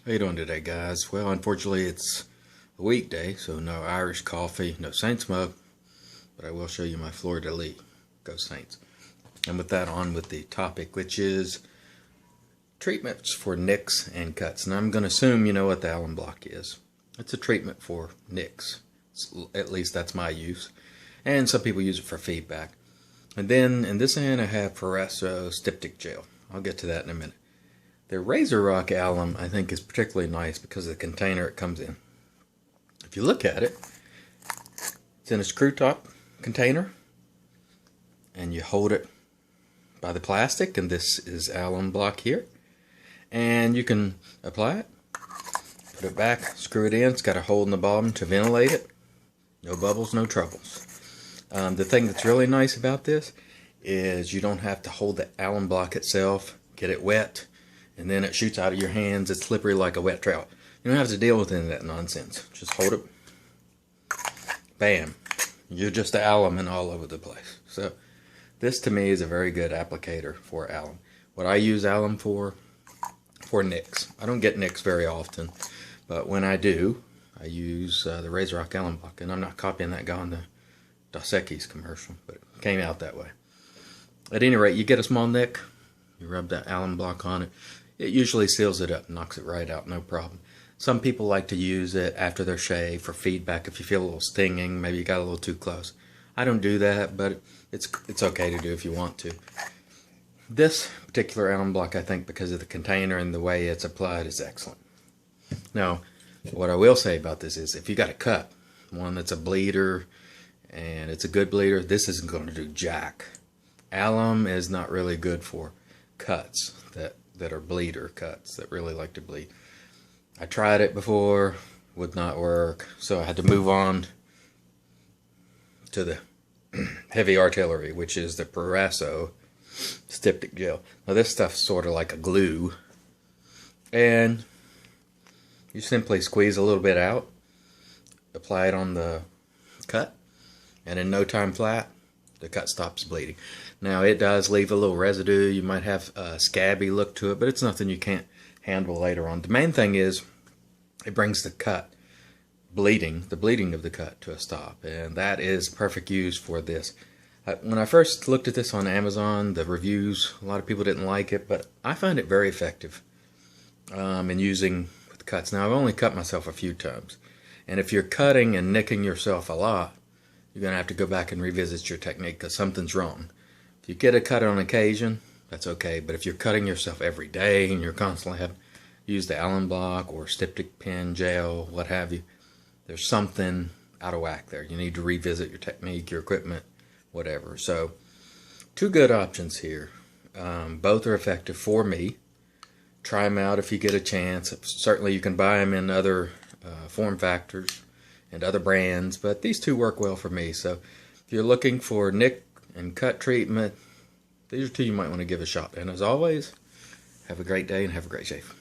How you doing today, guys? Well, unfortunately, it's a weekday, so no Irish coffee, no Saints mug, but I will show you my fleur-de-lis. Go Saints. And with that, on with the topic, which is treatments for nicks and cuts. And I'm going to assume you know what the Alum Block is. It's a treatment for nicks. At least that's my use. And some people use it for feedback. And then in this end, I have Proraso Styptic Gel. I'll get to that in a minute. The RazoRock Alum, I think, is particularly nice because of the container it comes in. If you look at it, it's in a screw top container, and you hold it by the plastic, and this is Alum Block here. And you can apply it, put it back, screw it in. It's got a hole in the bottom to ventilate it. No bubbles, no troubles. The thing that's really nice about this is you don't have to hold the Alum Block itself, get it wet, and then it shoots out of your hands. It's slippery like a wet trout. You don't have to deal with any of that nonsense. Just hold it. Bam. You're just alum and all over the place. So this to me is a very good applicator for alum. What I use alum for nicks. I don't get nicks very often, but when I do, I use the RazoRock Alum Block. And I'm not copying that guy on the Dos Equis commercial, but it came out that way. At any rate, you get a small nick, you rub that Alum Block on it. It usually seals it up, knocks it right out, no problem. Some people like to use it after their shave for feedback if you feel a little stinging, maybe you got a little too close. I don't do that, but it's okay to do if you want to. This particular Alum Block, I think, because of the container and the way it's applied, is excellent. Now, what I will say about this is if you got a cut, one that's a bleeder, and it's a good bleeder, this isn't going to do jack. Alum is not really good for cuts that are bleeder cuts that really like to bleed. I tried it before, would not work, so I had to move on to the heavy artillery, which is the Proraso Styptic Gel. Now this stuff's sort of like a glue, and you simply squeeze a little bit out, apply it on the cut, and in no time flat, the cut stops bleeding. Now it does leave a little residue. You might have a scabby look to it, but it's nothing you can't handle later on. The main thing is it brings the cut bleeding, the bleeding of the cut, to a stop, and that is perfect use for this. When I first looked at this on Amazon, the reviews, a lot of people didn't like it, but I find it very effective in using with cuts. Now I've only cut myself a few times, and if you're cutting and nicking yourself a lot, you're going to have to go back and revisit your technique because something's wrong. If you get a cut on occasion, that's okay. But if you're cutting yourself every day and you're constantly having to use the Alum Block or Styptic pen, gel, what have you, there's something out of whack there. You need to revisit your technique, your equipment, whatever. So, two good options here. Both are effective for me. Try them out if you get a chance. Certainly you can buy them in other form factors and other brands, but these two work well for me. So if you're looking for nick and cut treatment, these are two you might want to give a shot. And as always, have a great day and have a great shave.